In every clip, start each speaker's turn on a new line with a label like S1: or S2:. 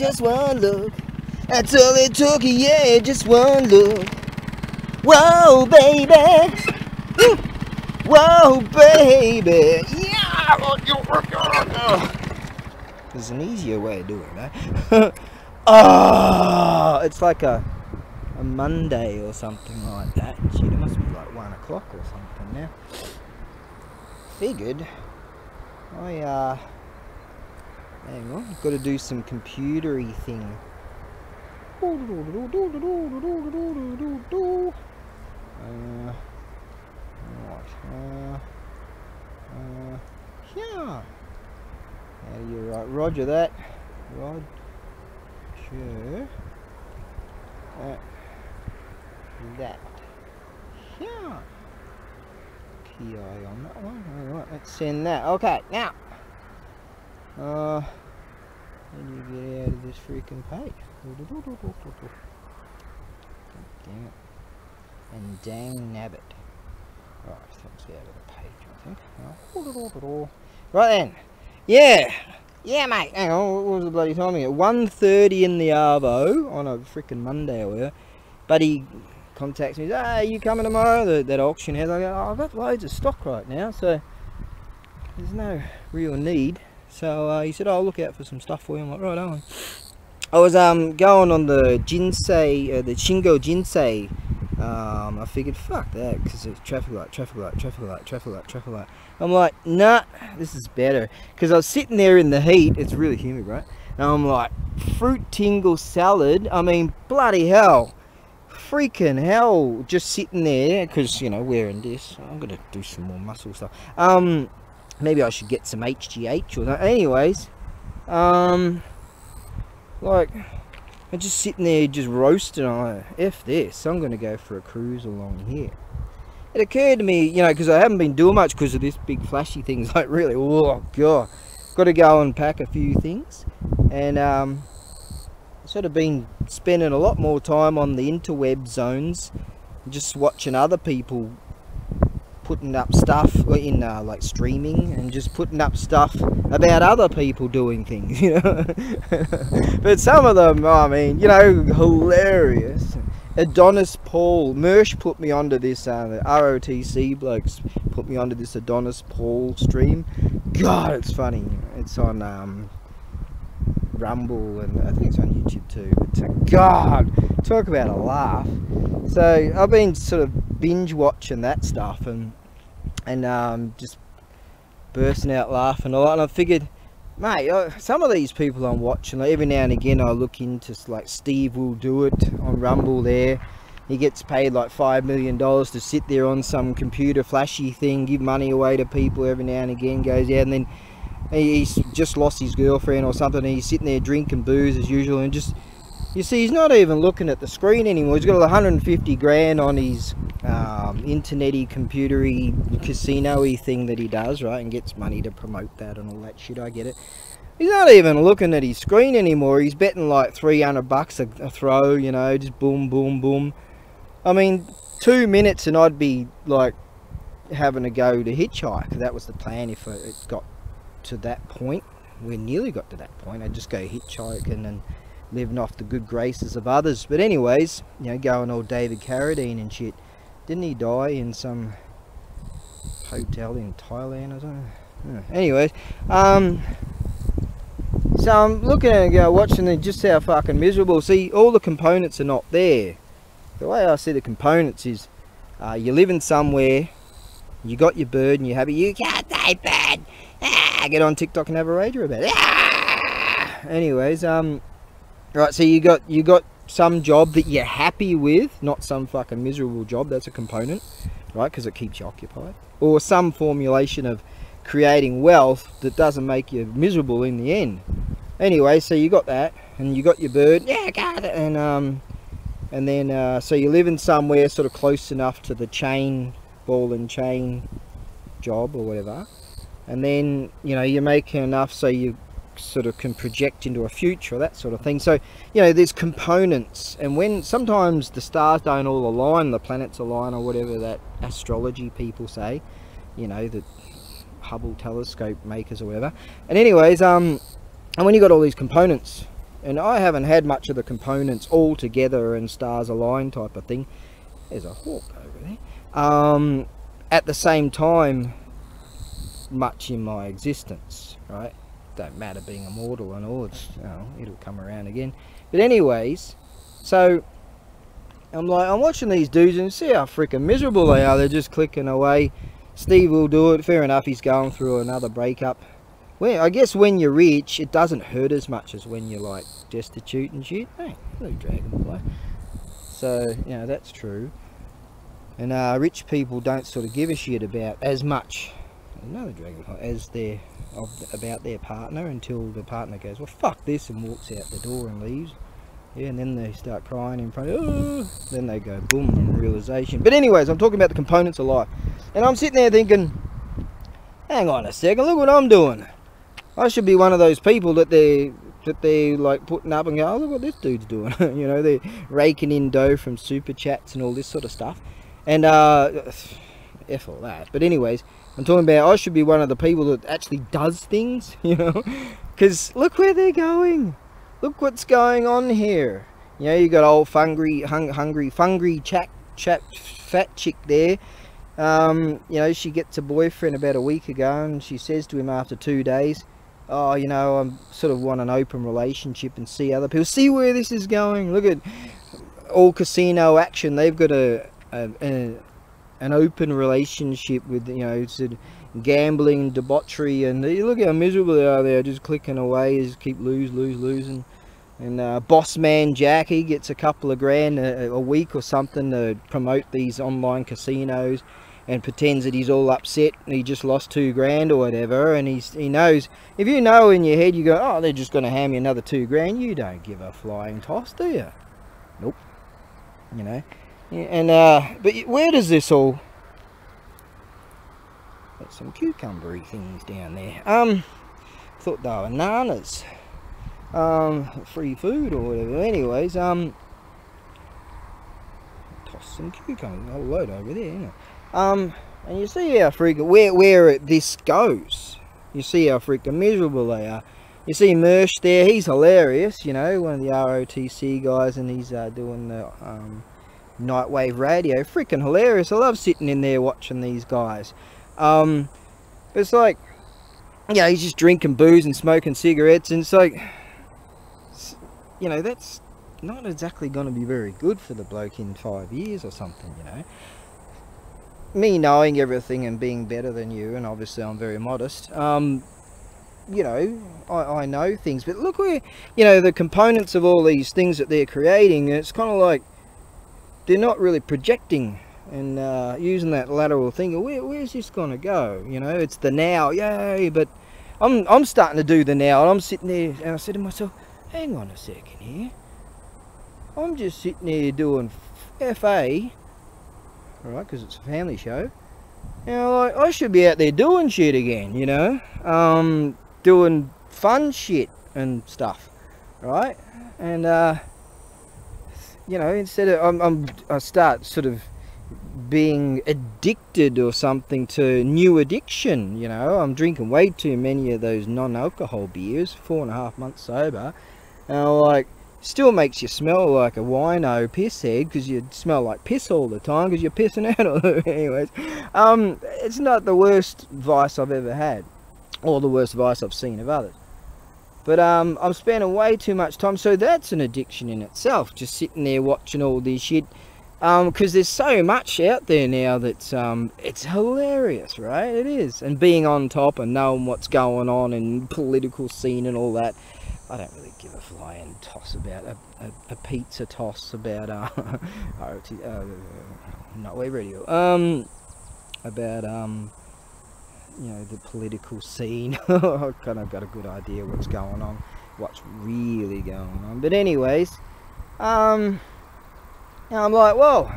S1: just one look. That's all it took, yeah, just one look. Whoa, baby. Whoa, baby. Yeah. There's an easier way of doing that. Oh, it's like a Monday or something like that. Shit, it must be like 1 o'clock or something now. Figured hang on, got to do some computery thing. Yeah. How do you write? Roger that. Roger. That. Yeah. PI on that one. Alright, let's send that. Okay, now. How do you get out of this freaking page? Damn it. And dang nabbit. Right, let's get out of the page, I think. Right then. Yeah. Yeah, mate. Hang on, what was the bloody timing? At 1:30 in the Arvo on a freaking Monday or whatever. Buddy contacts me, says, hey, you coming tomorrow? That auction house. I go, oh, I've got loads of stock right now, so there's no real need. So he said, oh, I'll look out for some stuff for you. I'm like, right on. I was going on the Jinsei, the Shingo Jinsei. I figured, fuck that, because it's traffic light. I'm like, nah, this is better. Because I was sitting there in the heat, it's really humid, right? And I'm like, fruit tingle salad, I mean, bloody hell. Freaking hell, just sitting there, because, you know, wearing this. I'm going to do some more muscle stuff. Maybe I should get some HGH or something. Anyways, like, I'm just sitting there just roasting. I'm like, F this, I'm going to go for a cruise along here. It occurred to me, you know, because I haven't been doing much because of this big flashy things, like really, oh god, got to go and pack a few things. And sort of been spending a lot more time on the interweb zones, just watching other people putting up stuff in like streaming, and just putting up stuff about other people doing things, you know. But some of them, I mean, you know, hilarious. Adonis Paul, Mersh put me onto this, the ROTC blokes put me onto this Adonis Paul stream. God, it's funny. It's on Rumble, and I think it's on YouTube too. But God, talk about a laugh. So I've been sort of binge watching that stuff, and just bursting out laughing a lot. And I figured, mate, some of these people I'm watching, like every now and again I look into, like Steve Will Do It on Rumble there. He gets paid like $5 million to sit there on some computer flashy thing, give money away to people every now and again, goes out, and then he's just lost his girlfriend or something, and he's sitting there drinking booze as usual, and just, you see, he's not even looking at the screen anymore. He's got 150 grand on his internet-y, computer-y, casino-y thing that he does, right, and gets money to promote that and all that shit. I get it. He's not even looking at his screen anymore. He's betting like $300 a throw, you know, just boom, boom, boom. I mean, 2 minutes and I'd be like having to go to hitchhike. That was the plan. If it got to that point, we nearly got to that point, I'd just go hitchhiking and living off the good graces of others. But anyways, you know, going all David Carradine and shit. Didn't he die in some hotel in Thailand or something? Anyways, so I'm looking at it, watching it, just how fucking miserable. See, all the components are not there. The way I see the components is, you're living somewhere, you got your bird and you're happy, you can't say bird, get on TikTok and have a rager about it. Anyways, right, so you got some job that you're happy with, not some fucking miserable job. That's a component, right, because it keeps you occupied. Or some formulation of creating wealth that doesn't make you miserable in the end. Anyway, so you got that, and you got your bird, yeah, got it, and then so you're living somewhere sort of close enough to the ball and chain job or whatever, and then, you know, you're making enough so you sort of can project into a future, that sort of thing. So, you know, there's components, and when sometimes the stars don't all align, the planets align, or whatever that astrology people say, you know, the Hubble telescope makers or whatever. And anyways, and when you got all these components and I haven't had much of the components all together and stars aligned type of thing. There's a hawk over there. At the same time, much in my existence, right? Don't matter being immortal and all, it's, you know, it'll come around again. But anyways, so I'm watching these dudes and see how freaking miserable they are. They're just clicking away. Steve will do it. Fair enough, he's going through another breakup. Well, I guess when you're rich, it doesn't hurt as much as when you're like destitute and shit. Hey, no dragonfly. So, you know, that's true. And rich people don't sort of give a shit about as much, another dragonfly, as about their partner, until the partner goes, well, fuck this, and walks out the door and leaves. Yeah, and then they start crying in front of, oh, then they go boom, and realization. But anyways, I'm talking about the components of life, and I'm sitting there thinking, hang on a second, look what I'm doing. I should be one of those people that they're like putting up and go, oh, look what this dude's doing. You know, they're raking in dough from super chats and all this sort of stuff. And F all that. But anyways, I'm talking about I should be one of the people that actually does things, you know, because look where they're going. Look what's going on here. You know, you got old hungry fat chick there. You know, she gets a boyfriend about a week ago, and she says to him after 2 days, oh, you know, I sort of want an open relationship and see other people. See where this is going. Look at all casino action. They've got an open relationship with, you know, sort of gambling, debauchery, and look how miserable they are. They're just clicking away, just keep losing. And boss man Jack, he gets a couple of grand a week or something to promote these online casinos, and pretends that he's all upset and he just lost 2 grand or whatever. And he knows, if you know in your head, you go, oh, they're just going to hand me another 2 grand, you don't give a flying toss, do you? Nope. You know. Yeah, and but where does this all, got some cucumbery things down there. Thought they were bananas, free food or whatever. Anyways, toss some cucumbers, a whole load over there, isn't it? And you see how freaking where this goes. You see how freaking miserable they are. You see Mersh there, he's hilarious, you know, one of the ROTC guys, and he's doing the Nightwave radio. Freaking hilarious. I love sitting in there watching these guys. It's like, yeah, he's just drinking booze and smoking cigarettes, and it's like, you know, that's not exactly going to be very good for the bloke in 5 years or something, you know. Me knowing everything and being better than you, and obviously I'm very modest, you know, I know things, but look where, you know, the components of all these things that they're creating, it's kind of like they're not really projecting and using that lateral thing. Where's this gonna go? You know, it's the now, yay! But I'm starting to do the now, and I'm sitting there, and I said to myself, hang on a second here. I'm just sitting here doing FA, alright, because it's a family show. You know, like, I should be out there doing shit again, you know, doing fun shit and stuff, right? And you know, instead of I start sort of being addicted or something to new addiction. You know, I'm drinking way too many of those non-alcohol beers, 4.5 months sober, and like, still makes you smell like a wino pisshead, because you smell like piss all the time because you're pissing out all the anyways. It's not the worst vice I've ever had, or the worst vice I've seen of others. But I'm spending way too much time, so that's an addiction in itself, just sitting there watching all this shit. Because there's so much out there now that's it's hilarious, right? It is. And being on top and knowing what's going on in political scene and all that, I don't really give a flying toss about a pizza toss about Nightwave radio. About you know, the political scene. I've kind of got a good idea what's going on, what's really going on. But anyways, I'm like, well,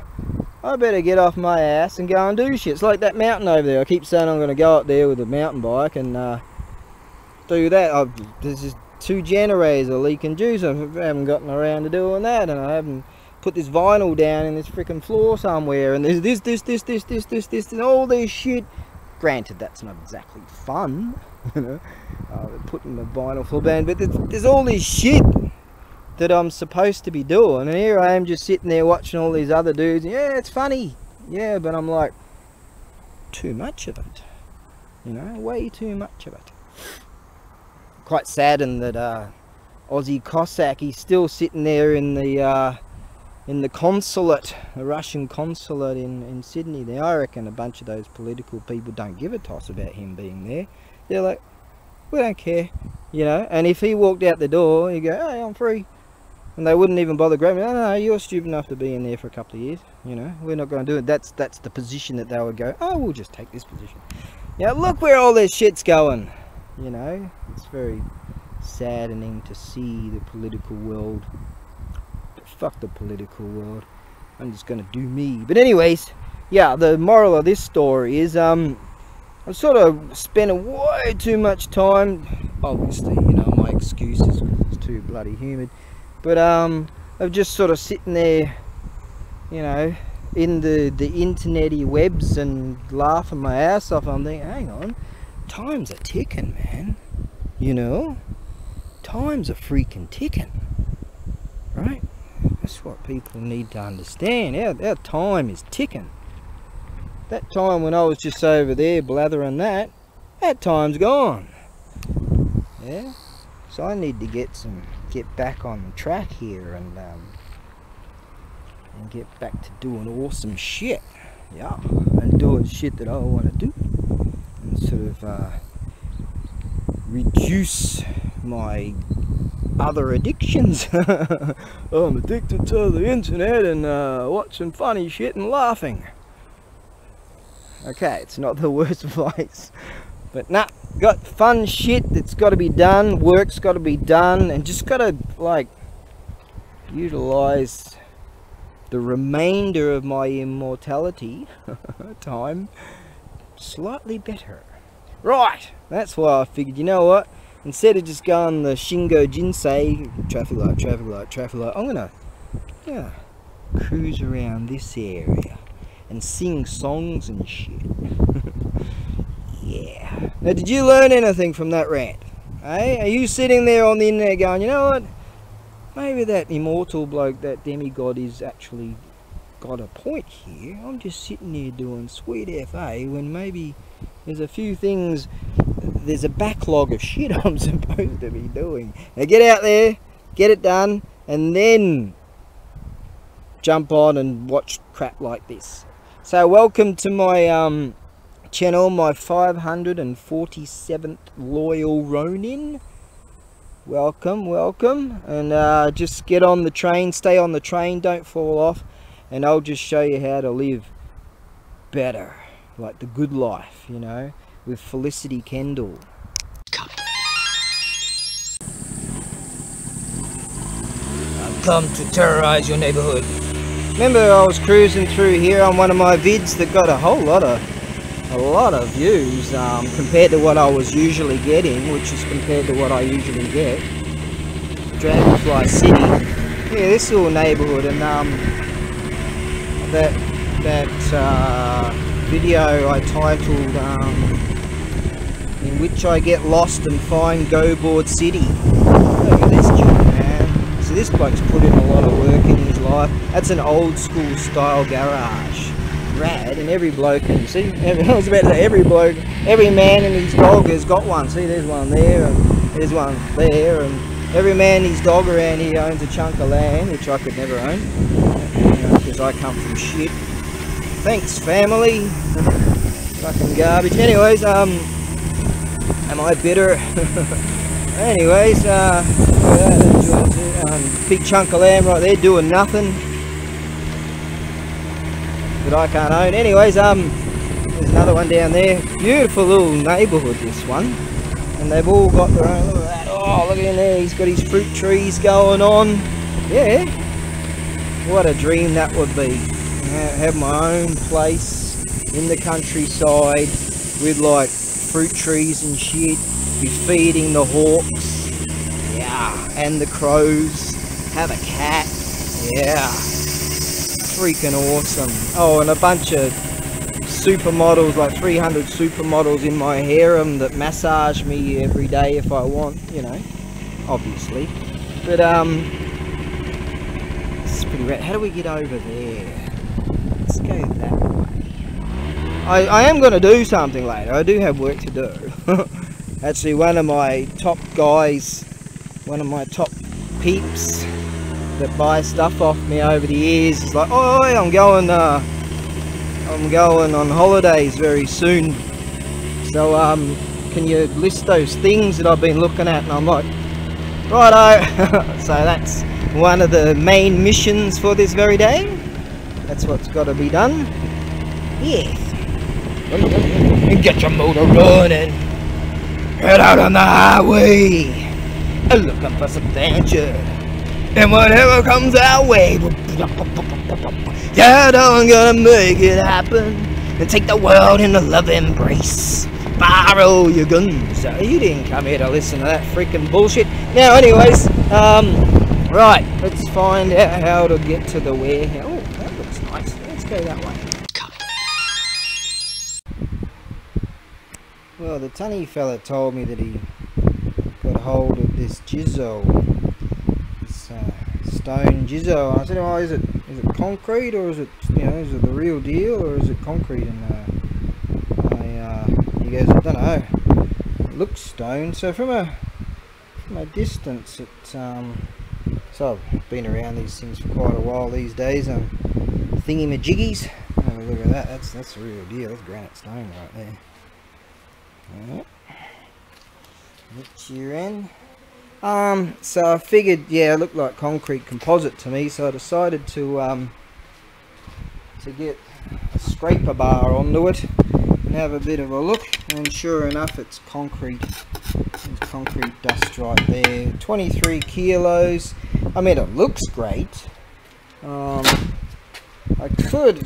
S1: I better get off my ass and go and do shit. It's like that mountain over there. I keep saying I'm going to go up there with a mountain bike and do that. There's just 2 generators are leaking juice. I haven't gotten around to doing that, and I haven't put this vinyl down in this freaking floor somewhere, and there's this, and all this shit. Granted, that's not exactly fun, you know, putting the vinyl floor band, but there's all this shit that I'm supposed to be doing, and here I am just sitting there watching all these other dudes. Yeah, it's funny, yeah, but I'm like, too much of it, you know, way too much of it. Quite saddened that Aussie Cossack, he's still sitting there in the consulate, the Russian consulate in Sydney there. I reckon a bunch of those political people don't give a toss about him being there. They're like, we don't care, you know. And if he walked out the door, he'd go, hey, I'm free. And they wouldn't even bother grabbing him. No, you're stupid enough to be in there for a couple of years, you know. We're not going to do it. That's the position that they would go, oh, we'll just take this position. Yeah, look where all this shit's going, you know. It's very saddening to see the political world. But fuck the political world. I'm just going to do me. But anyways, yeah, the moral of this story is, I sort of spent way too much time, obviously, you know, my excuse is it's too bloody humid, but of just sort of sitting there, you know, in the internety webs and laughing my ass off. I'm thinking, hang on, time's a ticking, man, you know, time's a freaking ticking, right? That's what people need to understand. Our time is ticking. That time when I was just over there blathering that time's gone. Yeah, so I need to get back on the track here and get back to doing awesome shit. Yeah, and doing shit that I want to do, and sort of reduce my other addictions. I'm addicted to the internet and watching funny shit and laughing. Okay, it's not the worst advice, but nah, got fun shit that's got to be done, work's got to be done, and just got to, like, utilize the remainder of my immortality time slightly better. Right, that's why I figured, you know what, instead of just going the Shingo Jinsei, traffic light, traffic light, traffic light, I'm gonna cruise around this area and sing songs and shit. Yeah. Now, did you learn anything from that rant? Hey, are you sitting there on the internet going, you know what? Maybe that immortal bloke, that demigod, is actually got a point here. I'm just sitting there doing sweet FA when maybe there's a few things, there's a backlog of shit I'm supposed to be doing. Now get out there, get it done, and then jump on and watch crap like this. So welcome to my channel, my 547th loyal Ronin. Welcome, welcome, and just get on the train, stay on the train, don't fall off, and I'll just show you how to live better, like the good life, you know, with Felicity Kendall. I've come to terrorize your neighborhood. Remember, I was cruising through here on one of my vids that got a lot of views compared to what I was usually getting, which is compared to what I usually get. Dragonfly City. Yeah, this little neighborhood, and that video I titled in which I get lost and find Go Board City. Look at this job, man. So this bloke's put in a lot of work in his life. That's an old school style garage. Rad, and every bloke, and see, I was about to say, every bloke, every man and his dog has got one. See, there's one there, and there's one there, and every man and his dog around here owns a chunk of land, which I could never own, because I come from shit. Thanks, family. Fucking garbage. Anyways, am I bitter? Anyways, big chunk of land right there doing nothing that I can't own. Anyways, there's another one down there. Beautiful little neighbourhood, this one, and they've all got their own. Look at that. Oh, look in there. He's got his fruit trees going on. Yeah, what a dream that would be. Have my own place in the countryside with like fruit trees and shit. Be feeding the hawks, yeah, and the crows. Have a cat, yeah. Freaking awesome. Oh, and a bunch of supermodels, like 300 supermodels in my harem that massage me every day if I want, you know, obviously. But pretty red. How do we get over there? Let's go that way. I am going to do something later. I do have work to do. Actually, one of my top guys, one of my top peeps that buy stuff off me over the years is like, oh, I'm going on holidays very soon. So can you list those things that I've been looking at? And I'm like, righto. So that's one of the main missions for this very day. That's what's got to be done. Yes. Get your motor running. Head out on the highway. Looking for some adventure. And whatever comes our way. Yeah, I'm gonna make it happen. And take the world in a love embrace. Fire all your guns. You didn't come here to listen to that freaking bullshit. Now, anyways, right, let's find out how to get to the warehouse. Oh, that looks nice. Let's go that way. Well, the tunny fella told me that he got hold of this jizzo, this stone jizzo. I said, "Oh, is it concrete, or is it, you know, is it the real deal, or is it concrete?" And he goes, "I don't know. It looks stone." So from a distance, it so I've been around these things for quite a while these days. Thingy-majiggies. Oh, look at that. That's the real deal. That's granite stone right there. Yep. That's your end. So I figured, yeah, it looked like concrete composite to me, so I decided to get a scraper bar onto it and have a bit of a look, and sure enough, it's concrete. There's concrete dust right there. 23 kilos. I mean, it looks great. I couldn't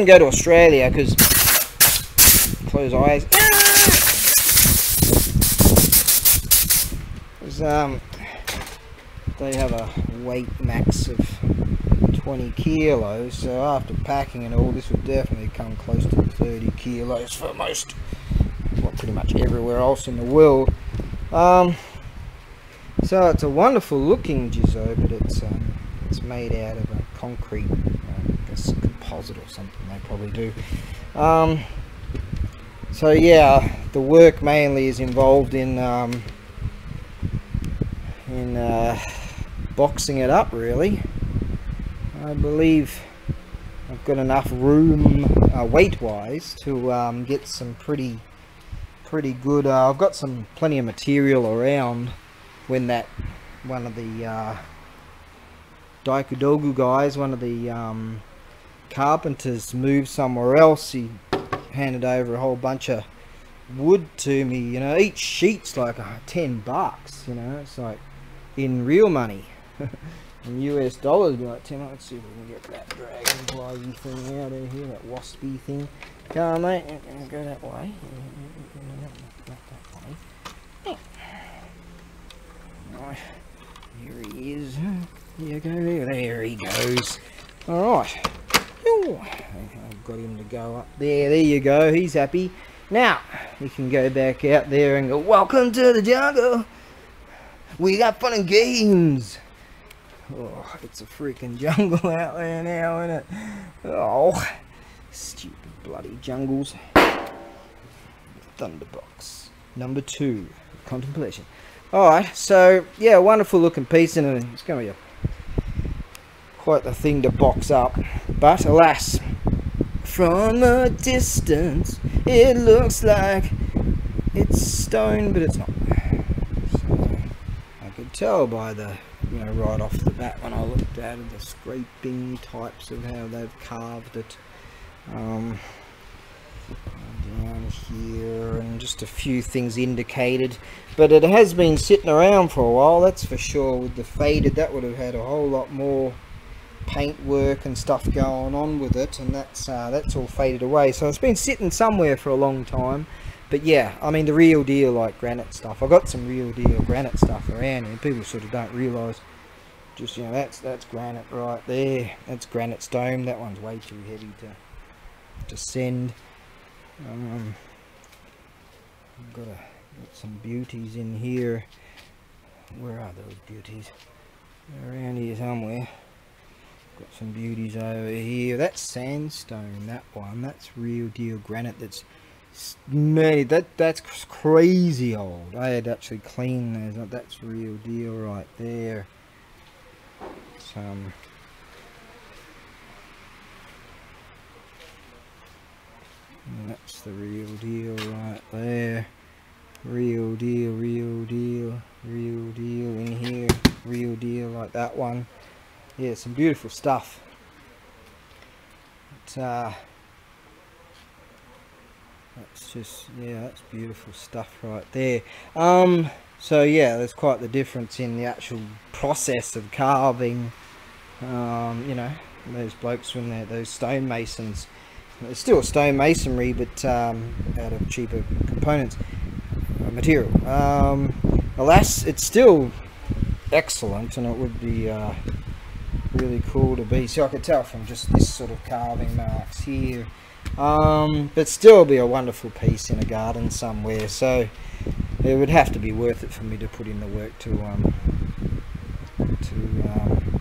S1: go to Australia because close eyes. They have a weight max of 20 kilos, so after packing and all, this would definitely come close to 30 kilos for most, well, pretty much everywhere else in the world. So it's a wonderful looking jizzo, but it's made out of a concrete, I guess composite or something they probably do. So yeah, the work mainly is involved in boxing it up, really. I believe I've got enough room weight wise to get some pretty good, I've got plenty of material around when that one of the Daikudogu guys, one of the carpenters, moved somewhere else. He handed over a whole bunch of wood to me, you know. Each sheet's like $10, you know. It's like in real money. In US dollars, be like 10. Let's see if we can get that dragonfly thing out of here, that waspy thing. Come on, mate, go that way. Not that way. Right, here he is. Here you go, there he goes. Alright. I've got him to go up there. There you go. He's happy. Now, you can go back out there and go, welcome to the jungle. We got fun and games. Oh, it's a freaking jungle out there now, isn't it? Oh, stupid bloody jungles. Thunderbox. Number 2. Contemplation. Alright, so, yeah, wonderful looking piece, and it's going to be quite the thing to box up. But alas, from a distance, it looks like it's stone, but it's not. So I could tell by the, you know, right off the bat when I looked at it, the scraping types of how they've carved it. Down here, and just a few things indicated, but it has been sitting around for a while, that's for sure. With the faded, that would have had a whole lot more paint work and stuff going on with it, and that's all faded away, so it's been sitting somewhere for a long time. But yeah, I mean, the real deal, like granite stuff, I've got some real deal granite stuff around, and people sort of don't realise, just, you know, that's granite right there, that's granite stone. That one's way too heavy to send. I've got some beauties in here. Where are those beauties? around here somewhere. Got some beauties over here. That's sandstone, that one. That's real deal granite. That's made. That's crazy old. I had actually cleaned those. That's real deal right there. Some. That's the real deal right there. Real deal, real deal, real deal in here. Real deal like that one. Yeah, some beautiful stuff. It's, that's just, yeah, that's beautiful stuff right there. So yeah, there's quite the difference in the actual process of carving. You know, those blokes when they're those stonemasons. It's still stonemasonry, but out of cheaper components, material. Alas, it's still excellent, and it would be really cool to be. So I could tell from just this sort of carving marks here. But still be a wonderful piece in a garden somewhere. So it would have to be worth it for me to put in the work to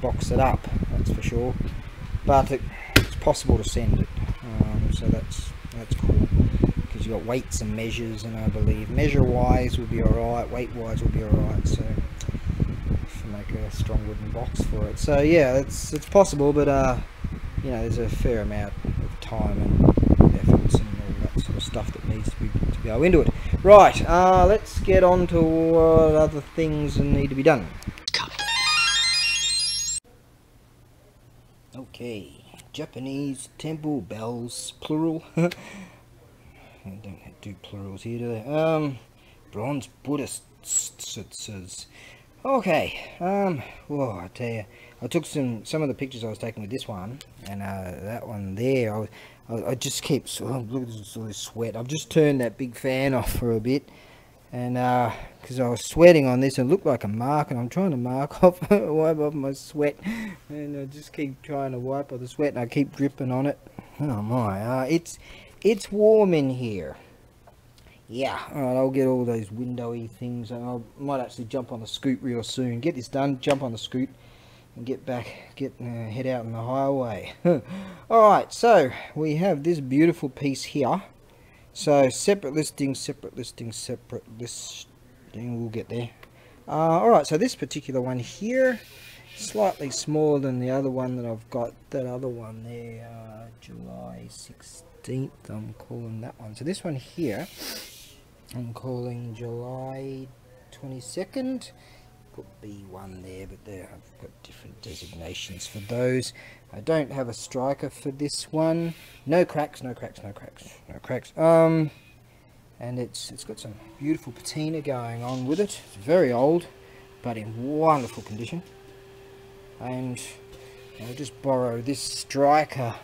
S1: box it up. That's for sure. But it's possible to send it. So that's cool, because you've got weights and measures, and I believe measure wise will be alright, weight wise will be alright, so to make a strong wooden box for it. So yeah, it's possible, but you know, there's a fair amount of time and efforts and all that sort of stuff that needs to go into it. Right, let's get on to what other things need to be done. Okay. Japanese temple bells, plural. I don't do plurals here, do they? Bronze Buddhist, it says. Okay, well, I tell you, I took some of the pictures I was taking with this one, and that one there, I just keep, look at this sweat. I've just turned that big fan off for a bit, and because I was sweating on this, it looked like a mark, and I'm trying to wipe off my sweat, and I just keep trying to wipe off the sweat, and I keep dripping on it. Oh my, it's warm in here. Yeah, alright, I'll get all those windowy things, and I might actually jump on the scoot real soon. Get this done, jump on the scoot, and head out on the highway. Alright, so we have this beautiful piece here. So separate listing, we'll get there. Alright, so this particular one here, slightly smaller than the other one that I've got. That other one there, July 16th, I'm calling that one. So this one here, I'm calling July 22nd. Put B1 there, but there I've got different designations for those. I don't have a striker for this one. No cracks. And it's got some beautiful patina going on with it. It's very old, but in wonderful condition. And I'll just borrow this striker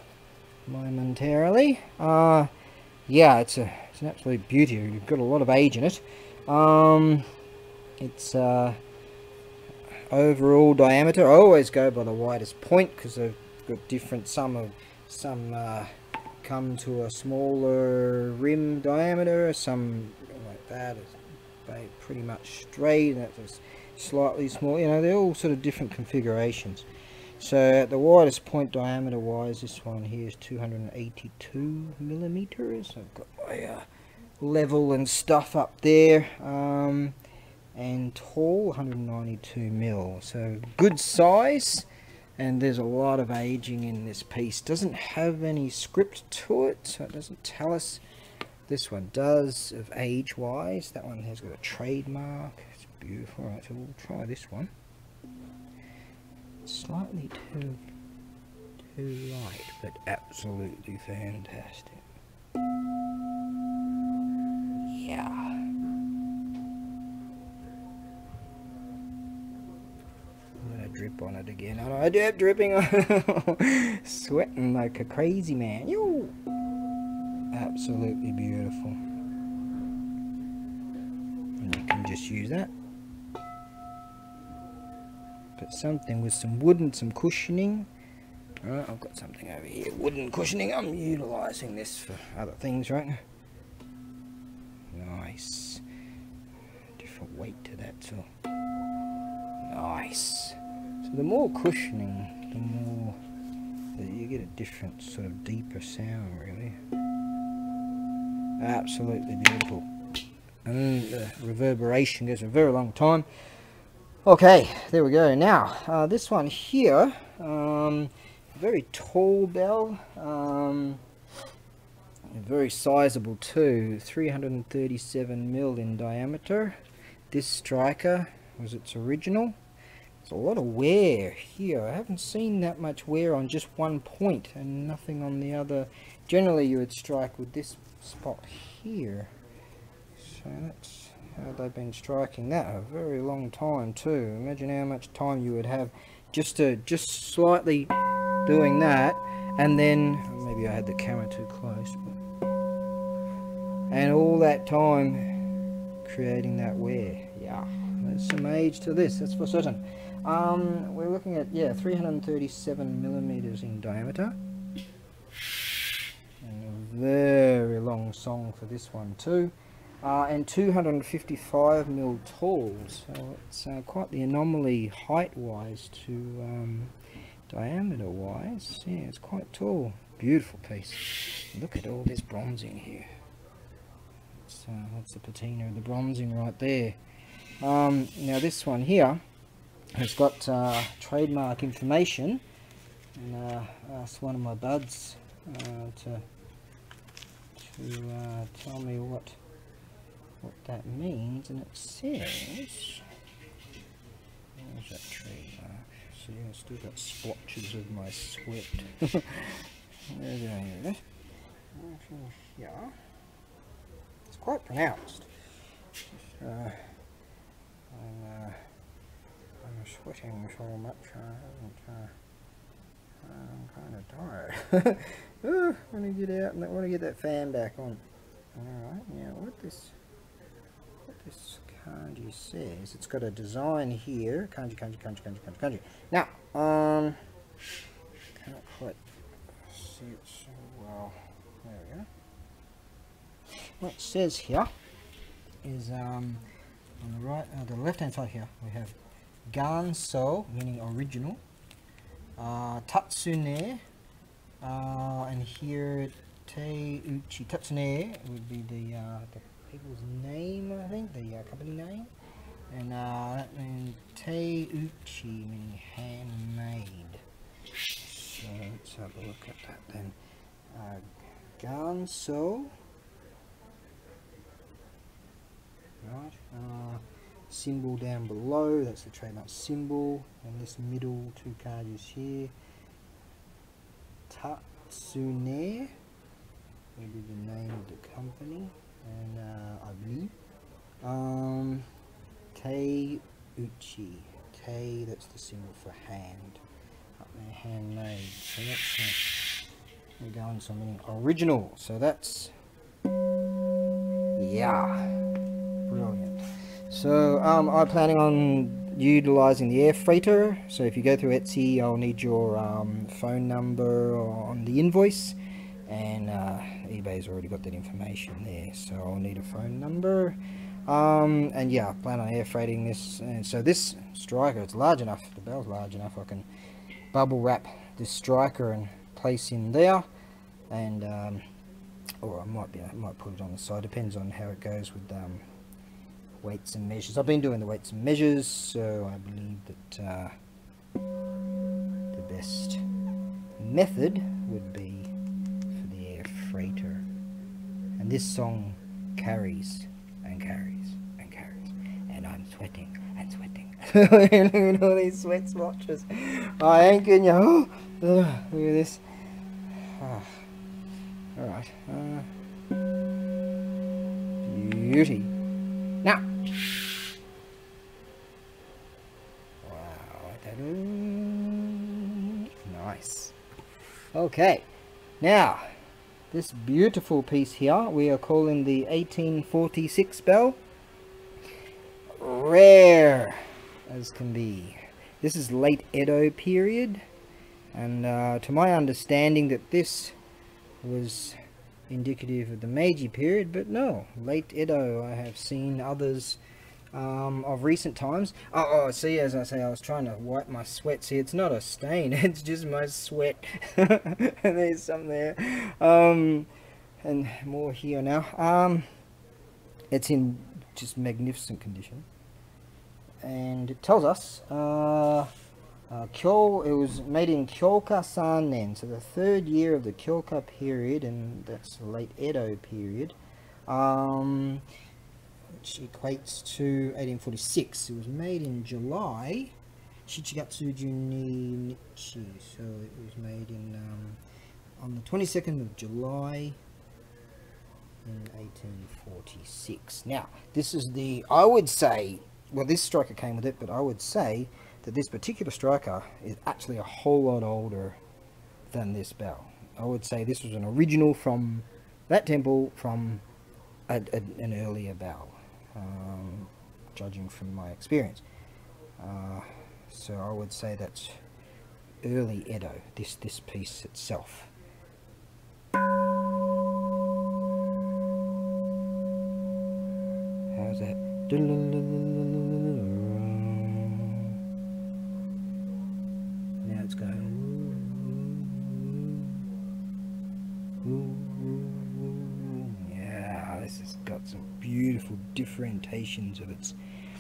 S1: momentarily. Yeah, it's an absolute beauty. You've got a lot of age in it. It's overall diameter. I always go by the widest point because they've got different. Some come to a smaller rim diameter. Some like that is pretty much straight. That's slightly small. You know, they're all sort of different configurations. So at the widest point diameter wise, this one here is 282 millimeters. I've got my level and stuff up there. And tall, 192 mil. So good size, and there's a lot of aging in this piece. Doesn't have any script to it, so it doesn't tell us. This one does, of age wise. That one has got a trademark. It's beautiful. Right, so we'll try this one. Slightly too light, but absolutely fantastic. Yeah. Drip on it again. Oh, I do dripping on sweating like a crazy man. Yo! Absolutely beautiful. And you can just use that. But something with some wood and some cushioning. Alright, I've got something over here. Wooden cushioning. I'm utilising this for other things, right? Nice. Different weight to that, so. Nice. So So the more cushioning, the more you get a different sort of deeper sound, really. Absolutely beautiful. And the reverberation goes for a very long time. Okay, there we go. Now, this one here, very tall bell, very sizable too, 337mm in diameter. This striker was its original. There's a lot of wear here. I haven't seen that much wear on just one point and nothing on the other. Generally you would strike with this spot here. So that's how they've been striking that a very long time too. Imagine how much time you would have just slightly doing that, and then maybe I had the camera too close, but, and all that time creating that wear. Yeah, there's some age to this, that's for certain. We're looking at, yeah, 337mm in diameter, and a very long song for this one too. And 255mm tall, so it's quite the anomaly height-wise to diameter-wise. Yeah, it's quite tall. Beautiful piece. Look at all this bronzing here. That's the patina of the bronzing right there. Now this one here has got trademark information, and I asked one of my buds to tell me what that means, and it says, where's that trademark? See, I've still got splotches of my sweat. Where's it? Yeah, it's quite pronounced. I'm sweating so much. I'm kind of tired. I want to get out and I want to get that fan back on. Alright, now what this kanji says, it's got a design here. Kanji. Now, can't quite see it so well. There we go. What it says here is on the right, the left-hand side here, we have Ganso, meaning original. Tatsune, and here Teiuchi. Tatsune would be the people's name, I think, the company name, and that means Teiuchi, meaning handmade. So let's have a look at that then. Ganso, right? Symbol down below, that's the trademark symbol, and this middle two kanjis here. Tatsune would be the name of the company, and I believe Teiuchi, Tei, that's the symbol for hand, up there, handmade. So that's we're going to meaning original. So that's, yeah, brilliant. So I'm planning on utilizing the air freighter. So if you go through Etsy, I'll need your phone number on the invoice, and eBay's already got that information there, so I'll need a phone number. And yeah, I plan on air freighting this, and so this striker, it's large enough, the bell's large enough, I can bubble wrap this striker and place in there, and or I might put it on the side, depends on how it goes with weights and measures. I've been doing the weights and measures, so I believe that the best method would be for the air freighter. And this song carries and carries and carries, and I'm sweating and sweating. Look at all these sweat splotches. I ain't kidding you. Oh, look at this. Oh. Alright. Beauty. Now. Wow. Nice. Okay. Now, this beautiful piece here, we are calling the 1846 bell. Rare as can be. This is late Edo period, and to my understanding that this was indicative of the Meiji period, but no, late Edo. I have seen others of recent times. See, as I say, I was trying to wipe my sweat. See, it's not a stain, it's just my sweat. And there's some there. And more here now. It's in just magnificent condition. And it tells us, it was made in Kyoka Sannen, so the third year of the Kyoka period, and that's the late Edo period. Which equates to 1846. It was made in July. Shichigatsu Junichi. So it was made in on the 22nd of July in 1846. Now, this is the, I would say, well, this striker came with it, but I would say that this particular striker is actually a whole lot older than this bell. I would say this was an original from that temple, from an earlier bell. Judging from my experience, so I would say that's early Edo. This piece itself. How's that? Now it's going. This has got some beautiful differentiations of its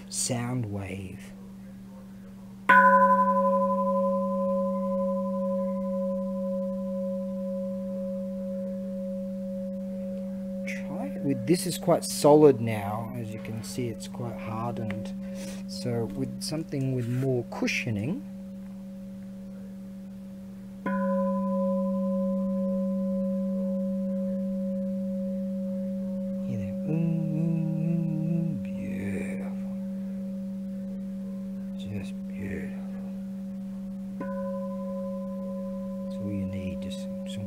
S1: sound wave. Try it with, this is quite solid now, as you can see it's quite hardened. So with something with more cushioning,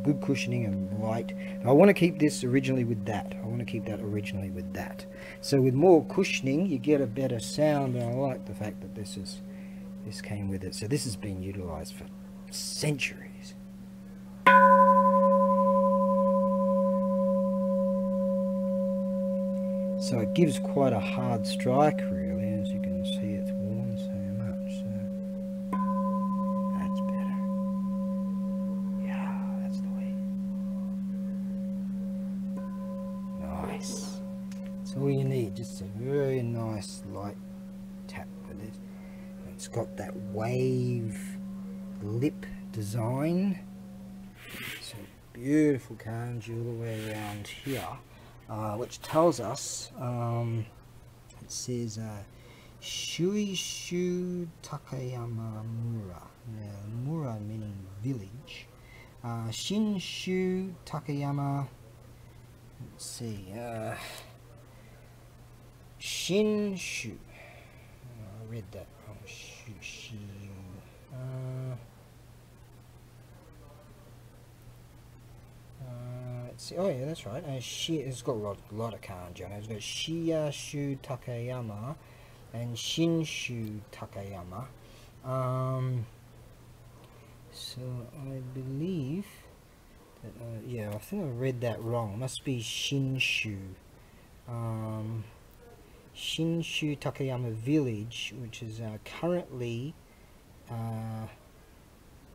S1: good cushioning and light. I want to keep this originally with that. I want to keep that originally with that. So with more cushioning, you get a better sound, and I like the fact that this came with it. So this has been utilized for centuries. So it gives quite a hard strike, really, as you can see. It's worn so much. So that's better. Yeah, that's the way. Nice. That's all you need. Just a very nice light tap with it. It's got that wave lip design. So beautiful kanji all the way around here. Which tells us, it says Shuishu Takayama Mura, Mura meaning village, Shinshu Takayama, let's see, Shinshu, I read that wrong, oh yeah, that's right. It's got a lot of kanji on it. It's got Shiyashu Takayama and Shinshu Takayama. So I believe that yeah, I think I read that wrong. It must be Shinshu. Shinshu Takayama Village, which is currently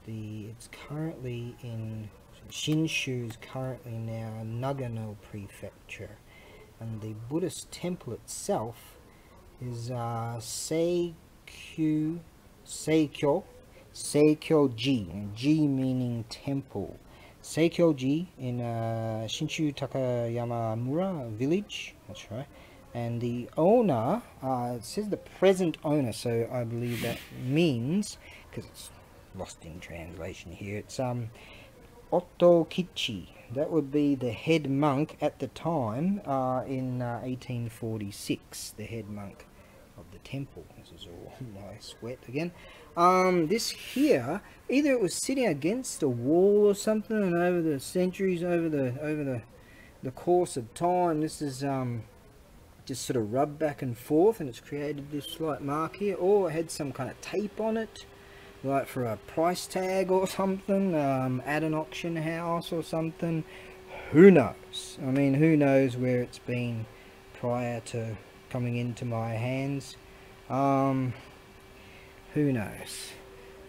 S1: it's currently in. Shinshu is currently now Nagano Prefecture, and the Buddhist temple itself is Seikyo Ji, and Ji meaning temple. Seikyo Ji in Shinshu Takayama Mura village, that's right. And the owner, it says the present owner, so I believe that means, because it's lost in translation here, it's Otokichi, that would be the head monk at the time in 1846, the head monk of the temple. This is all nice wet again. This here, either it was sitting against a wall or something, and over the centuries, over the course of time, this is just sort of rubbed back and forth, and it's created this slight mark here, or it had some kind of tape on it, like for a price tag or something, at an auction house or something. Who knows? I mean, who knows where it's been prior to coming into my hands. Who knows?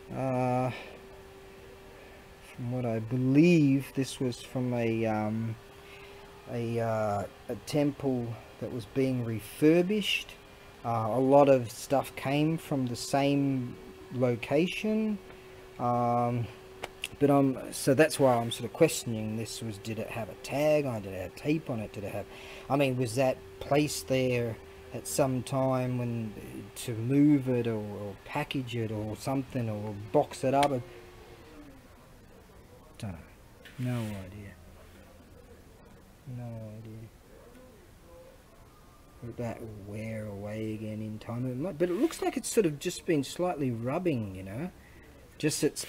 S1: From what I believe, this was from a temple that was being refurbished. A lot of stuff came from the same location, but so that's why I'm sort of questioning this. Did it have a tag on it? Did it have tape on it? Did it have, I mean, was that placed there at some time when to move it or package it or something, or box it up? I don't know. No idea. No idea. That will wear away again in time. But it looks like it's sort of just been slightly rubbing, you know. Just as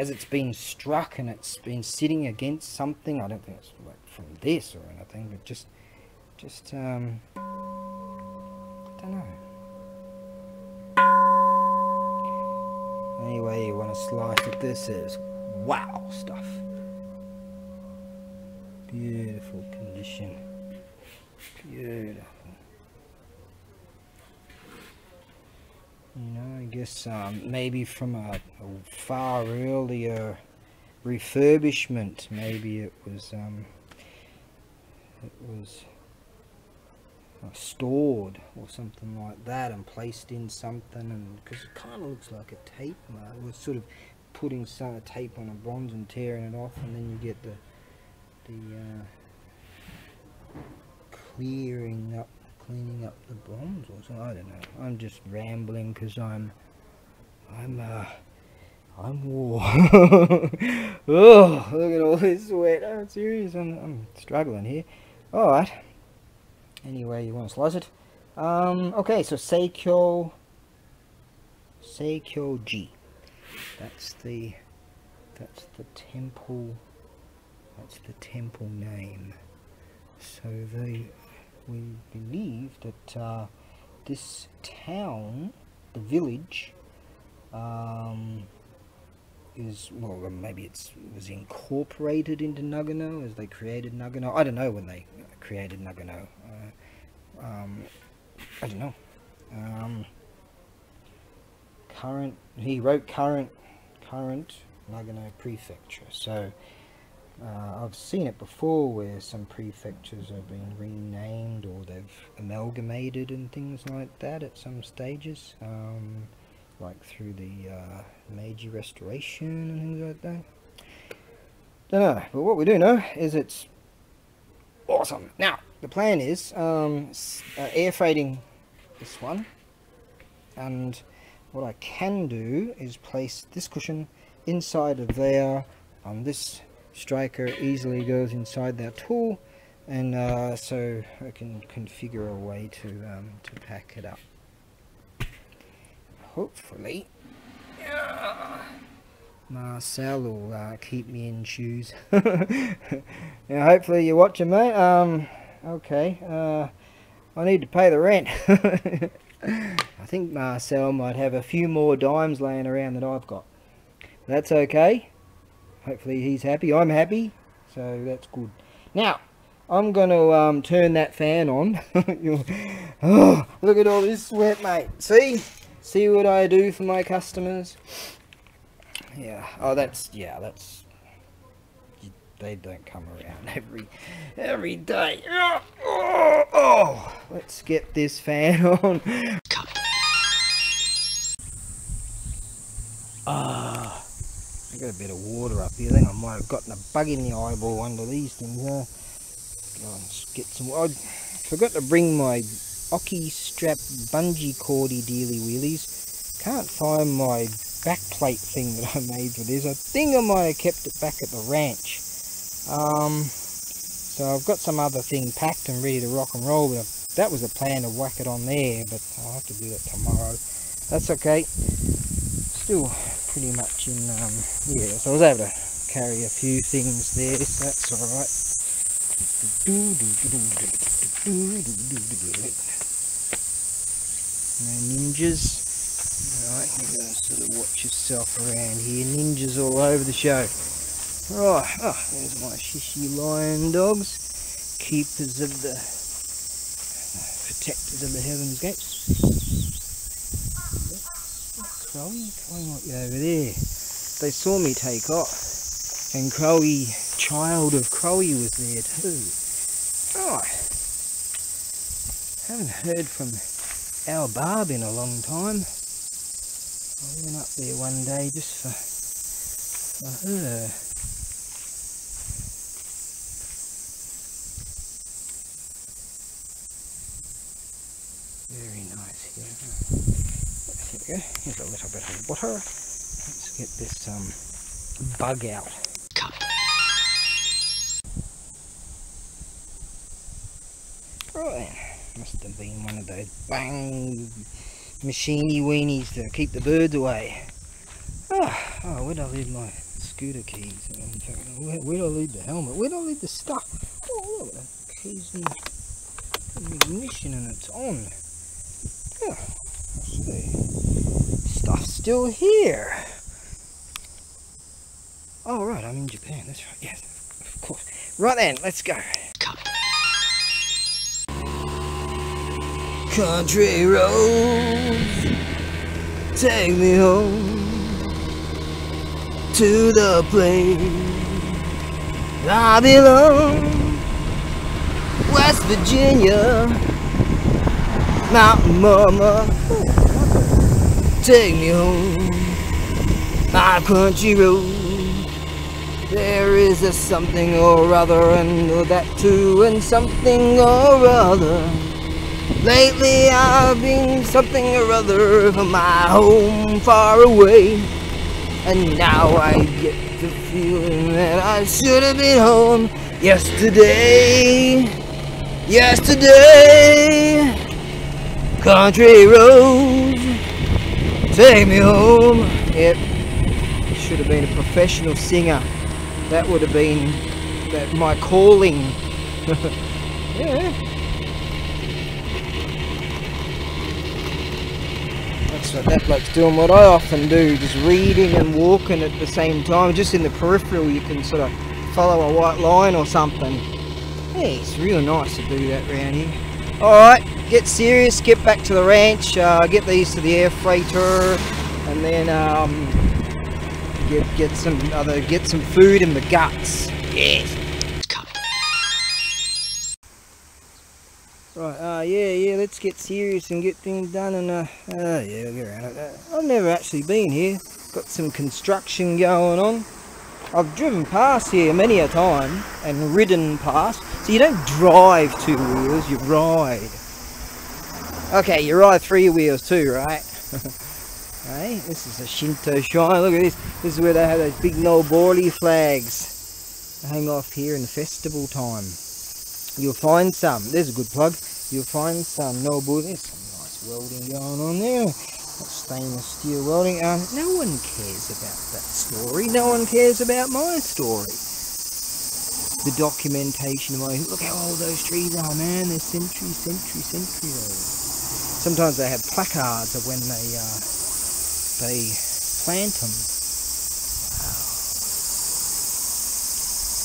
S1: it's been struck and it's been sitting against something. I don't think it's like from this or anything, but just I don't know. Anyway, you want to slice it, this is wow stuff. Beautiful condition. Beautiful. You know, I guess maybe from a far earlier refurbishment, maybe it was stored or something like that and placed in something, and because it kind of looks like a tape mark. It was sort of putting some tape on a bronze and tearing it off, and then you get the cleaning up the bronze or something. I don't know. I'm just rambling because I'm war. Oh, look at all this sweat. I'm serious. I'm struggling here. All right. Anyway, you want to slice it? Okay. So Seikyo-ji. That's the temple. That's the temple name. So we believe that this town, the village, is, well, maybe it was incorporated into Nagano as they created Nagano. I don't know when they created Nagano. I don't know. He wrote current Nagano prefecture. So I've seen it before where some prefectures have been renamed or they've amalgamated and things like that at some stages, like through the Meiji Restoration and things like that. Don't know, but what we do know is it's awesome. Now the plan is air freighting this one, and what I can do is place this cushion inside of there. This striker easily goes inside that tool, and so I can configure a way to pack it up. Hopefully Marcel will keep me in shoes. Yeah, hopefully you're watching, mate. Okay, I need to pay the rent. I think Marcel might have a few more dimes laying around that I've got. That's okay. Hopefully he's happy. I'm happy, so that's good. Now I'm going to turn that fan on. Oh, look at all this sweat, mate. See what I do for my customers. Yeah. Oh, that's they don't come around every day. Oh, let's get this fan on. I got a bit of water up here. I think I might have gotten a bug in the eyeball under these things. Go and get some. I forgot to bring my Oki strap bungee cordy dealy wheelies. Can't find my back plate thing that I made for this. I think I might have kept it back at the ranch. So I've got some other thing packed and ready to rock and roll. But that was a plan to whack it on there, but I'll have to do that tomorrow. That's okay. Still pretty much in, yeah, so I was able to carry a few things there, so that's alright. No ninjas. Alright, you gotta sort of watch yourself around here. Ninjas all over the show. Right, oh, there's my Shishi lion dogs. Keepers of the protectors of the Heaven's Gates. Crowie? Crowie might be over there. They saw me take off, and Crowie, child of Crowie, was there too. Oh, haven't heard from our Barb in a long time. I went up there one day just for her. Very nice here. Here we go. Here's a little bit of water. Let's get this bug out. Right, must have been one of those bang machiny weenies to keep the birds away. Oh, where'd I leave my scooter keys? Where'd I leave the helmet? Where'd I leave the stuff? Oh, look, the keys and ignition, and it's on. Oh, let's see. Stuff's still here. Oh, right, I'm in Japan. That's right. Yes, of course. Right then, let's go. Country roads, take me home to the place I belong. West Virginia, Mountain Mama, take me home. My country road, there is a something or other, and that too, and something or other. Lately I've been something or other from my home far away, and now I get the feeling that I should have been home yesterday. Yesterday, country roads, take me home. Yep, should have been a professional singer. That would have been my calling. Yeah. That's what that bloke's doing. What I often do, just reading and walking at the same time. Just in the peripheral, you can sort of follow a white line or something. Yeah, it's real nice to do that round here. Alright, get serious, get back to the ranch, get these to the air freighter, and then get some food in the guts. Yes. Right, yeah, let's get serious and get things done, and yeah, we'll get around it. I've never actually been here. Got some construction going on. I've driven past here many a time and ridden past. So you don't drive two wheels, you ride. Okay, you ride three wheels too, right? Hey, this is a Shinto Shrine. Look at this. This is where they have those big no borley flags. They hang off here in festival time. You'll find some. There's a good plug. You'll find some no borley. There's some nice welding going on there. That's stainless steel welding. No one cares about that story. No one cares about my story. The documentation of my, look how old those trees are, man. They're century old. Sometimes they have placards of when they plant them. Wow.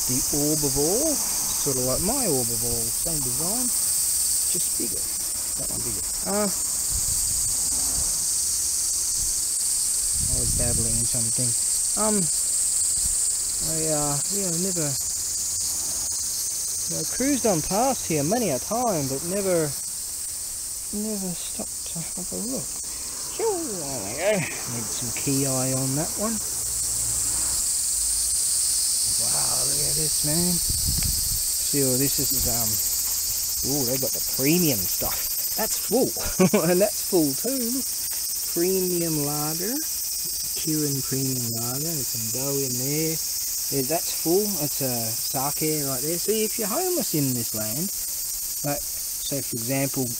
S1: The orbivore, sort of like my orbivore, same design, just bigger. That one bigger. I was babbling something. I cruised on past here many a time, but never stopped to have a look. There we go. Need some key eye on that one. Wow, look at this, man. See, this is oh, they got the premium stuff. That's full, and that's full too. Look. Premium lager. Kirin premium lager. There's some dough in there. Yeah, that's full. That's a sake right there. See, if you're homeless in this land, like, so for example,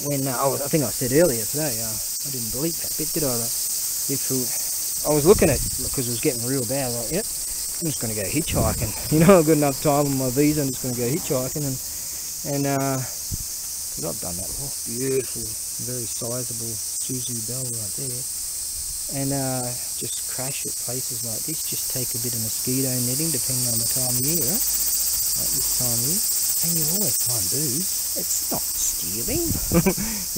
S1: when I think I said earlier today, I didn't delete that bit, did I? Like, I was looking at, because it was getting real bad, like, yep, I'm just going to go hitchhiking. You know, I've got enough time on my visa, I'm just going to go hitchhiking, and because I've done that before. Beautiful, very sizable Suzu Bell right there. And just crash at places like this. Just take a bit of mosquito netting, depending on the time of year, right? Like this time of year. And you always find booze. It's not stealing.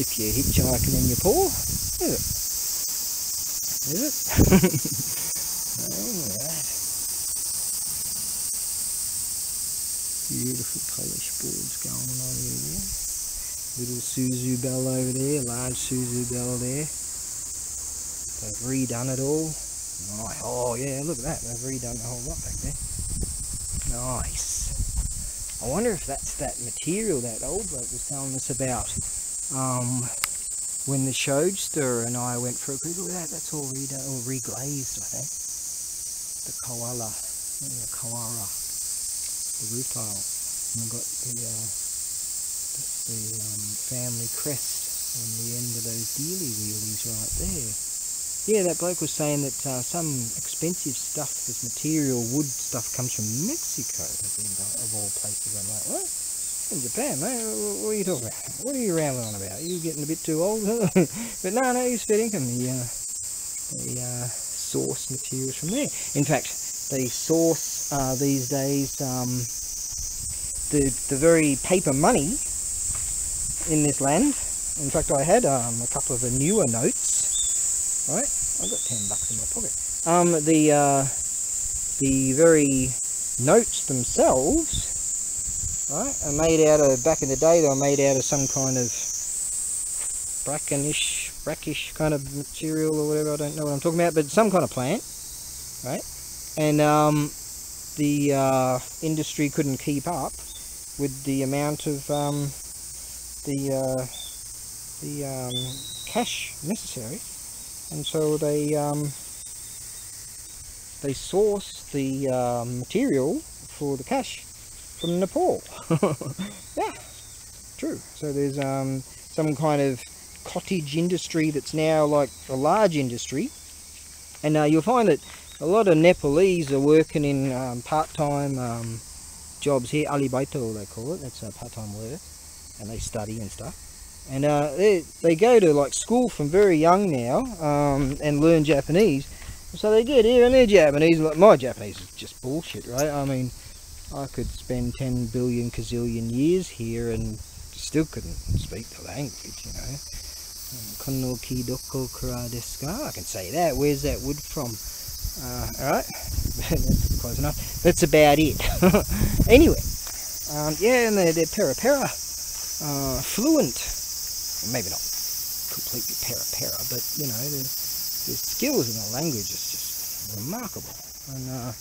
S1: If you're hitchhiking and you're poor, is it? Is it? Alright. Beautiful polished boards going on here. Little Suzu bell over there, large Suzu bell there. They've redone it all. Nice. Oh yeah, look at that. They've redone the whole lot back there. Nice. I wonder if that's that material that old bloke was telling us about when the Shodster and I went for a cruise. Look at that. That's all redone, all reglazed, I think. The koala, the koala, the roof tile. And we've got the family crest on the end of those dealy wheelies right there. Yeah, that bloke was saying that some expensive stuff, this material, wood stuff, comes from Mexico, of all places. I'm like, what? In Japan, mate? What are you talking about? What are you rambling on about? Are you getting a bit too old? But no, he's fair income. They source materials from there. In fact, they source these days the very paper money in this land. In fact, I had a couple of the newer notes. Right, I've got $10 in my pocket. The very notes themselves, right, are made out of, back in the day, they were made out of some kind of brackish kind of material or whatever. I don't know what I'm talking about, but some kind of plant, right? And the industry couldn't keep up with the amount of cash necessary. And so they source the material for the cash from Nepal. Yeah, true. So there's some kind of cottage industry that's now like a large industry, and you'll find that a lot of Nepalese are working in part-time jobs here. Alibaito they call it. That's part-time work, and they study and stuff. And they go to like school from very young now and learn Japanese. So they get here and they're Japanese. Like, my Japanese is just bullshit, right? I mean, I could spend 10 billion gazillion years here and still couldn't speak the language, you know. Kono ki doko kura desu ka? I can say that. Where's that wood from? Alright, that's close enough. That's about it. Anyway, yeah, and they're pera fluent. Maybe not completely para, but you know, the skills in the language is just remarkable. And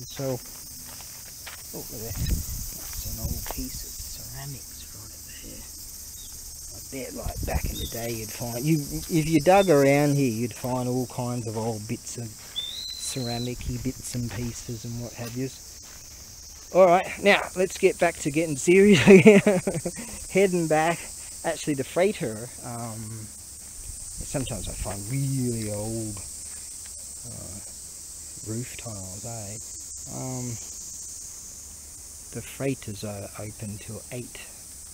S1: so, oh, look at that. That's an old piece of ceramics right there. I bet, like back in the day, you'd find if you dug around here, you'd find all kinds of old bits of ceramic-y bits and pieces and what have you. All right, now let's get back to getting serious again. Heading back. Actually, the freighter, sometimes I find really old roof tiles, eh? The freighters are open till 8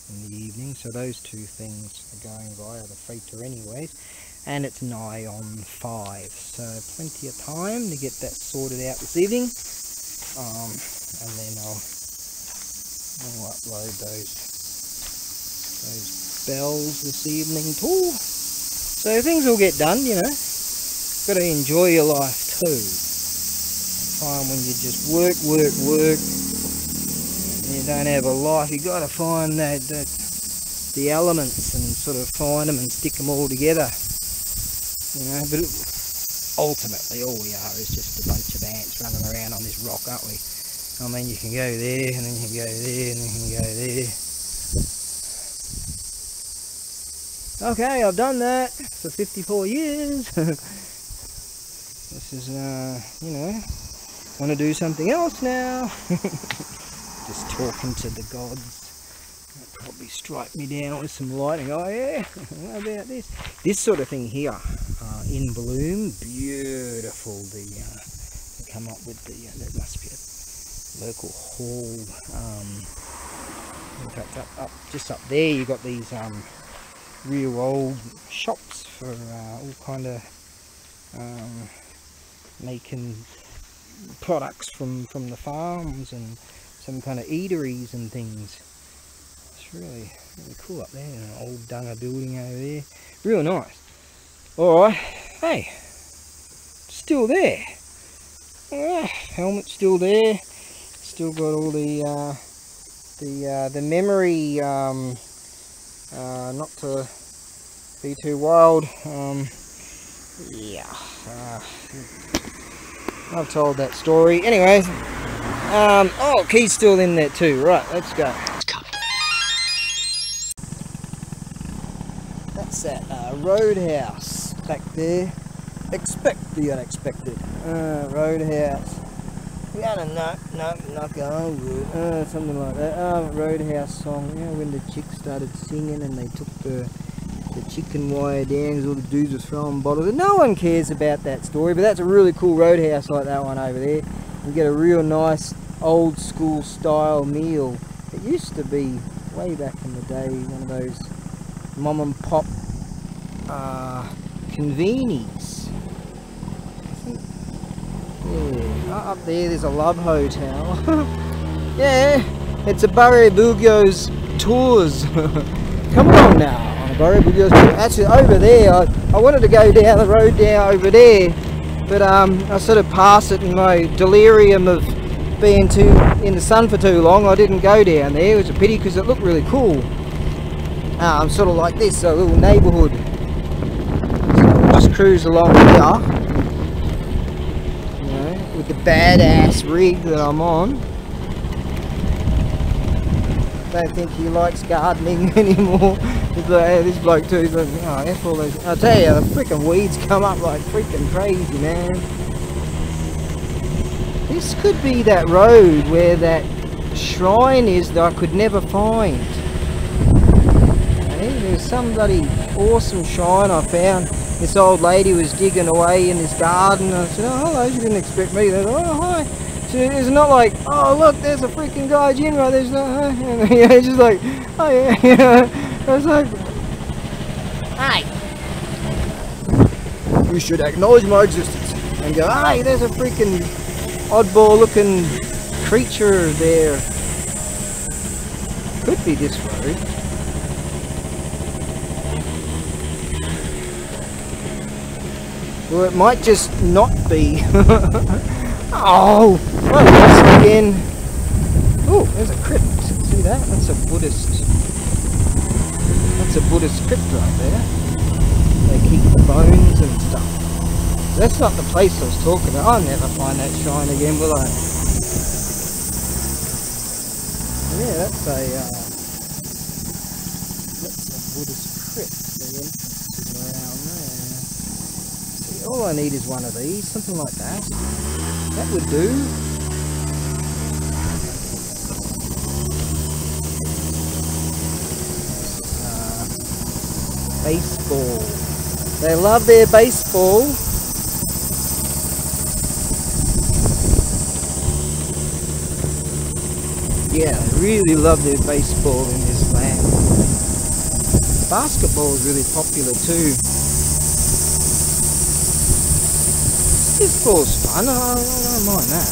S1: in the evening, so those two things are going via the freighter anyways, and it's nigh on 5, so plenty of time to get that sorted out this evening, and then I'll upload those bells this evening too. So things will get done, you know. Got to enjoy your life too. Find when you just work, and you don't have a life, you got to find that the elements and sort of find them and stick them all together. You know, but ultimately all we are is just a bunch of ants running around on this rock, aren't we? I mean, you can go there, and then you can go there, and then you can go there. Okay, I've done that for 54 years. This is, you know, want to do something else now. Just talking to the gods. They'll probably strike me down with some lighting. Oh yeah, what about this? This sort of thing here, in bloom, beautiful. They come up with there must be a local hall. In fact, just up there, you've got these real old shops for all kind of making products from the farms, and some kind of eateries and things. It's really cool up there. An old Dunga building over there. Real nice. Alright, hey, still there. Helmet's still there. Still got all the memory, not to be too wild. Yeah, I've told that story. Anyway, oh, key's still in there too. Right, let's go. That's that roadhouse back there. Expect the unexpected. Roadhouse. Yeah, not going good. Something like that. Roadhouse song. You know, when the chick started singing and they took the chicken wire down because all the dudes were throwing bottles. And no one cares about that story, but that's a really cool roadhouse like that one over there. You get a real nice old school style meal. It used to be, way back in the day, one of those mom and pop convenies. Yeah, up there there's a love hotel. Yeah, it's ABAREBUGYO's tours. Come on now. ABAREBUGYO's tours. Actually over there, I wanted to go down the road down over there, but I sort of passed it in my delirium of being in the sun for too long. I didn't go down there. It was a pity because it looked really cool. Sort of like this, a little neighbourhood. So we'll just cruise along here. With the badass rig that I'm on. Don't think he likes gardening anymore. He's like, hey, this bloke too. He's like, oh, F all those. I'll tell you, the freaking weeds come up like freaking crazy, man. This could be that road where that shrine is that I could never find. Hey, there's some bloody awesome shrine I found. This old lady was digging away in this garden. I said, oh, hello, she didn't expect me. They go, oh, hi. So it's not like, oh, look, there's a freaking gaijin right there. She's like, oh. Yeah, it's just like, oh, yeah, yeah. I was like, hey, you should acknowledge my existence. And go, hey, there's a freaking oddball looking creature there. Could be this road. Well, it might just not be. Oh, lost again. Oh, there's a crypt. See that? That's a Buddhist. That's a Buddhist crypt right there. They keep the bones and stuff. That's not the place I was talking about. I'll never find that shrine again, will I? Yeah, that's a Buddhist crypt. The entrance is around there. See, all I need is one of these, something like that. That would do. Baseball. They love their baseball. Yeah, they really love their baseball in this land. Basketball is really popular too. Baseball's fun, I don't mind that.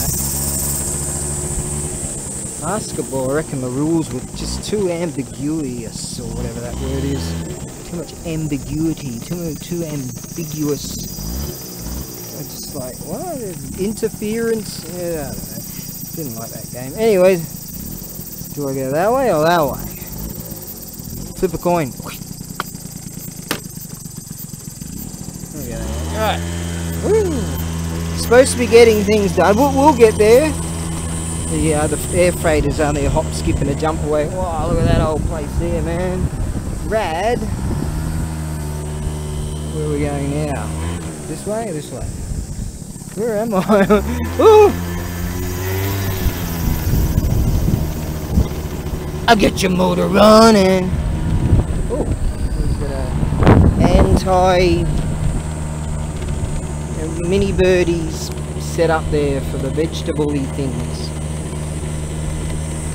S1: Basketball, I reckon the rules were just too ambiguous, or whatever that word is. Too much ambiguity, too ambiguous. I'm just like, what? Interference? Yeah, I don't know. Didn't like that game. Anyways. Do I go that way or that way? Flip a coin. Alright. Supposed to be getting things done. We'll get there. The air freight is only a hop, skip and a jump away. Wow, look at that old place there, man. Rad. Where are we going now? This way or this way? Where am I? Ooh! I'll get your motor running. Oh, we've got a mini birdies set up there for the vegetable-y things.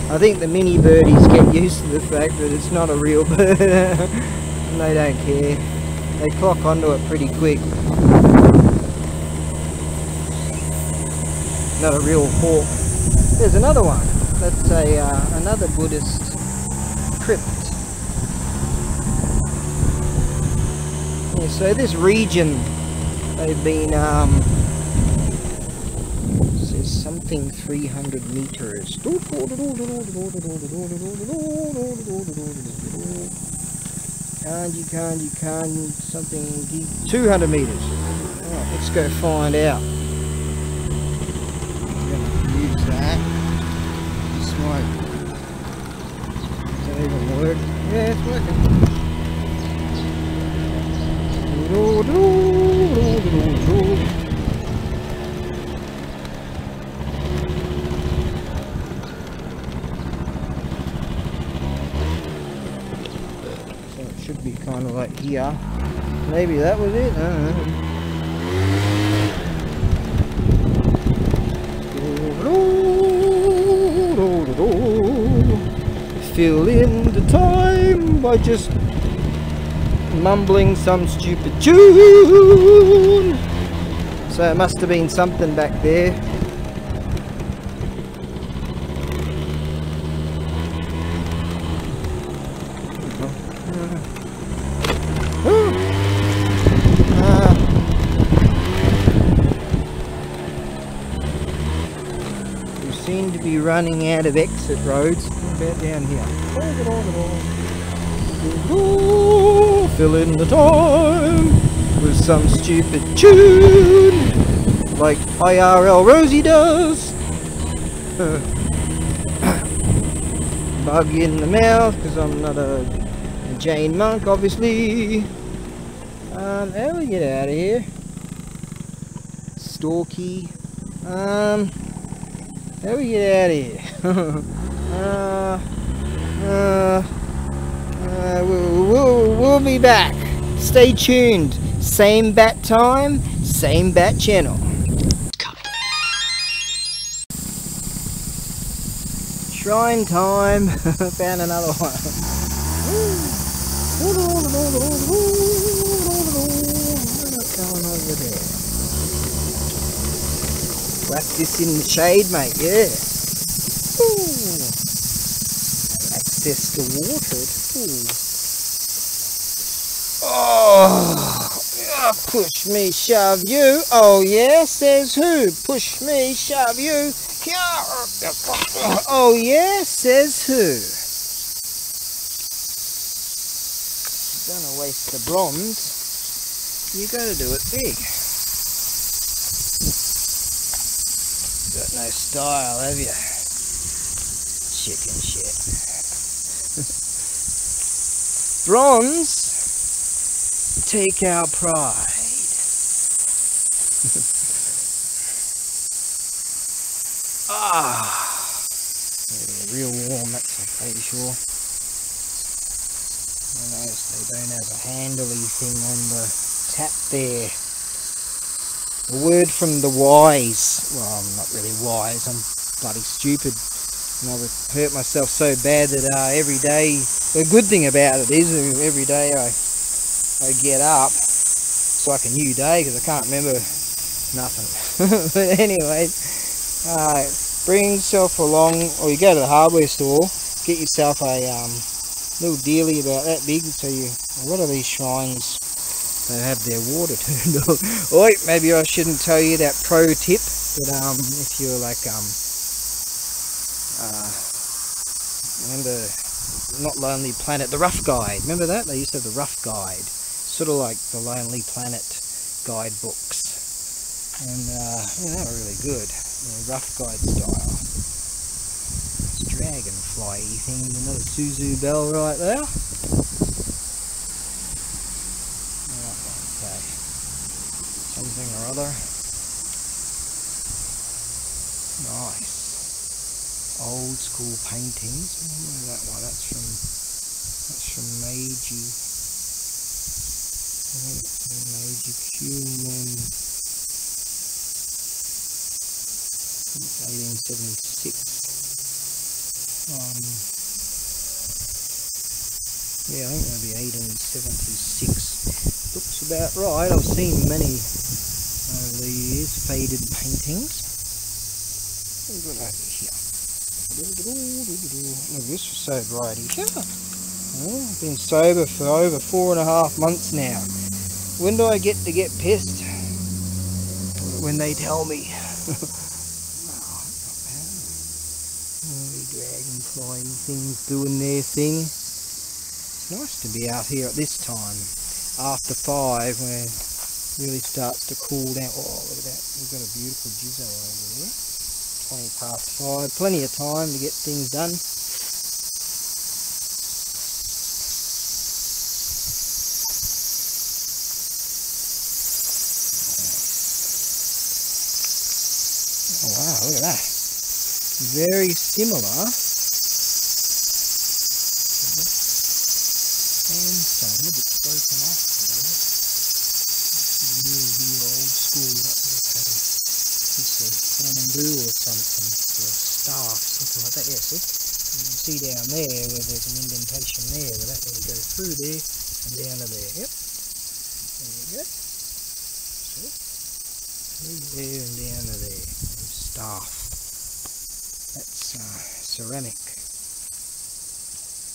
S1: I think the mini birdies get used to the fact that it's not a real bird. And they don't care. They clock onto it pretty quick. Not a real hawk. There's another one. That's a another Buddhist crypt. Yeah, so this region, they've been says something 300 meters. Kanji, something 200 meters. Right, let's go find out. I'm gonna use that. Smoke. Does that even work? Yeah, it's working. So it should be kind of like here. Maybe that was it. I don't know. Fill in the time by just mumbling some stupid tune. So it must have been something back there. We seem to be running out of exit roads. What about down here? Fill in the time with some stupid tune like IRL Rosie does. Bug in the mouth because I'm not a Jain monk, obviously. How do we get out of here? Stalky. How do we get out of here? We'll be back. Stay tuned. Same bat time, same bat channel. Shrine time. Found another one. What's going over there? Whack this in the shade, mate. Yeah. Ooh. Access to water. Ooh. Oh, push me, shove you. Oh yeah, says who? Push me, shove you. Oh yeah, says who? Gonna waste the bronze. You gotta do it big. Got no style, have you? Chicken shit. Bronze. Take our pride. Real warm, that's I'm pretty sure. I noticed they don't have a handly thing on the tap there. A word from the wise. Well, I'm not really wise, I'm bloody stupid. And I would hurt myself so bad that every day, the good thing about it is every day I get up, it's like a new day because I can't remember nothing. But anyway, bring yourself along, or you go to the hardware store, get yourself a little dealie about that big. So what are these shrines that have their water turned off? Oi, maybe I shouldn't tell you that pro tip, but if you're like remember, not Lonely Planet, the Rough Guide. Remember that? They used to have the Rough Guide. Sort of like the Lonely Planet guidebooks. And they were really good. Rough Guide style. It's dragonfly thing, another Suzu bell right there. Okay. Something or other. Nice. Old school paintings. Where's that one? That's from Meiji. Meiji Cumin. 1876. Yeah, I think that'll be 1876. Looks about right. I've seen many over the years faded paintings. What have we got over here? Look, this was so bright here. Oh, I've been sober for over 4.5 months now. When do I get to get pissed? When they tell me. Dragonfly things doing their thing. It's nice to be out here at this time. After 5 when it really starts to cool down. Oh, look at that. We've got a beautiful gizzo over there. 20 past 5. Plenty of time to get things done. Oh wow, look at that. Very similar. Sandstone, a bit broken off there. Really old school. Piece of bamboo or something, or a staff, something like that. Yeah, see? You can see down there where there's an indentation there, where that will go through there and down to there. Yep. There you go. See? Through there and down to there. Staff. That's ceramic.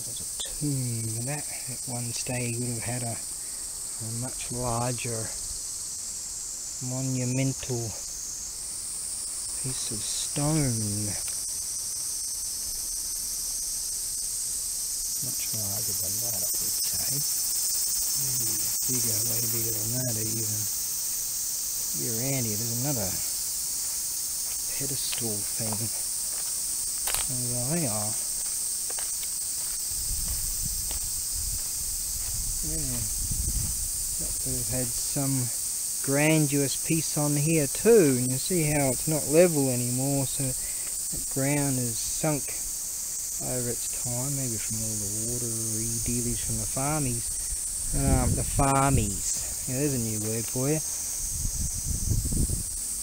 S1: There's a tomb, and that at one stage would have had a much larger monumental piece of stone. Much larger than that, I would say. Maybe bigger, way bigger than that even. Maybe around here there's another pedestal thing. There they are. Yeah. That would have had some grandiose piece on here too, and you see how it's not level anymore, so the ground is sunk over its time, maybe from all the watery dealies from the farmies. The farmies. Yeah, there's a new word for you.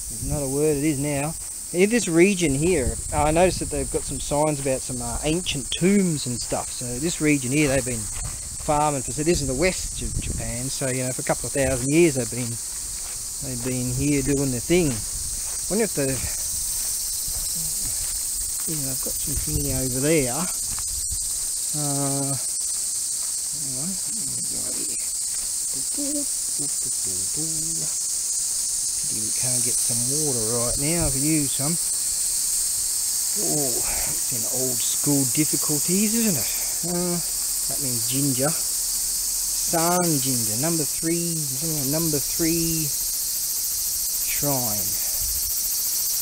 S1: It's not a word, it is now. In this region here, I noticed that they've got some signs about some ancient tombs and stuff. So this region here, they've been farming for. So this is the west of Japan. So you know, for a couple of thousand years, they've been here doing their thing. I wonder if the I've got some thingy over there. We can't get some water right now. I could use some. Oh, it's in old school difficulties, isn't it? That means ginger. San ginger, number 3 shrine.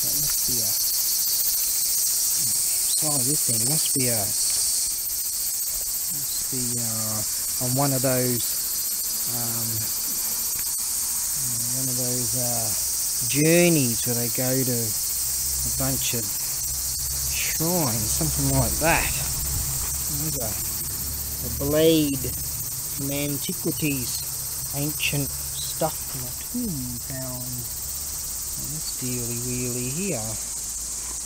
S1: That must be a. Oh, this thing must be on one of those. Journeys where they go to a bunch of shrines, something like that. There's a blade from antiquities, ancient stuff from a tomb found on this dealy wheelie here.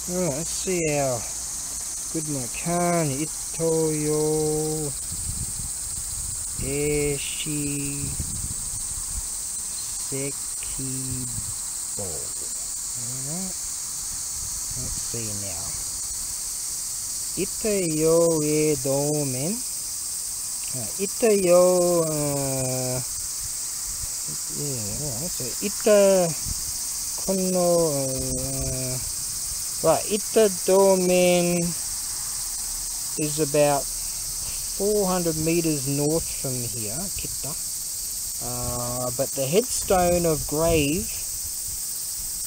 S1: Alright, let's see how good my can. Itoyo Eshi Seki. Alright, let's see now. Itayo e domen. Itayo, yeah, so ita kono, right, ita domen is about 400 meters north from here, Kita. But the headstone of grave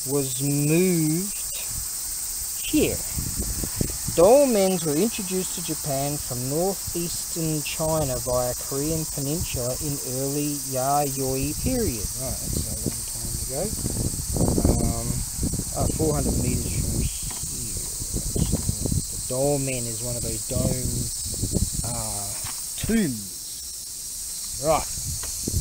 S1: was moved here. Dolmens were introduced to Japan from northeastern China via Korean peninsula in early Yayoi period. Right, that's a long time ago. 400 meters from here. The dolmen is one of those dome tombs. Right.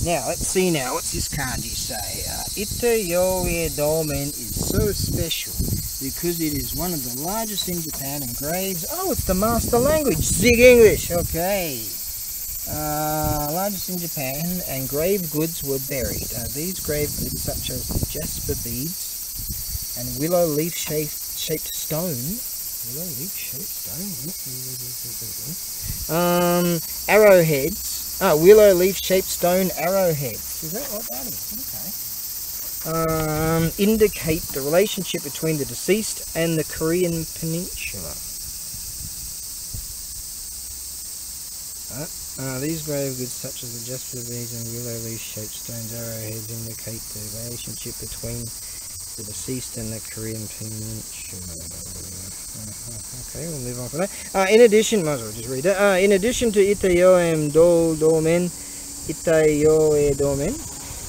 S1: Now, let's see now. What's this kanji say? Itayoe dolmen is so special because it is one of the largest in Japan and graves. Oh, it's the master language. Speak English. Okay. Largest in Japan and grave goods were buried. These grave goods, such as the jasper beads and willow leaf shaped stone, Willow leaf shaped stone. Arrowheads. Oh, willow leaf shaped stone arrowheads. Is that what that is? Okay. Indicate the relationship between the deceased and the Korean peninsula. These grave goods, such as the jasper beads and willow leaf shaped stones arrowheads, indicate the relationship between the deceased and the Korean peninsula. Okay, we'll move on from that. In addition, might as well just read that. In addition to Itayoe Domen,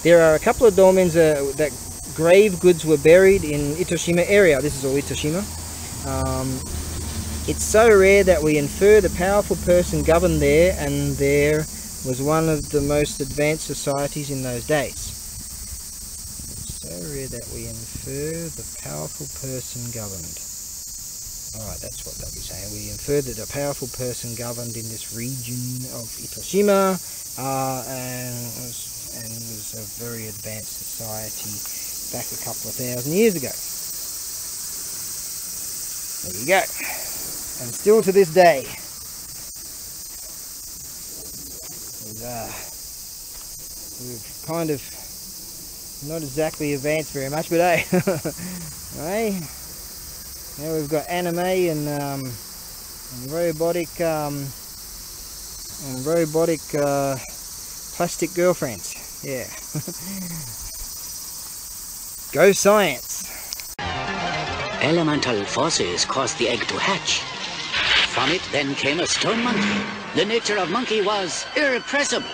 S1: there are a couple of dolmens that grave goods were buried in Itoshima area. This is all Itoshima. It's so rare that we infer the powerful person governed there, and there was one of the most advanced societies in those days. It's so rare that we infer the powerful person governed. Alright, that's what they'll be saying. We infer that a powerful person governed in this region of Itoshima, and was a very advanced society back a couple of thousand years ago. There you go. And still to this day, we've kind of not exactly advanced very much, but hey, hey, now we've got anime and robotic plastic girlfriends. Yeah. Go science.
S2: Elemental forces caused the egg to hatch. From it then came a stone monkey. The nature of monkey was irrepressible.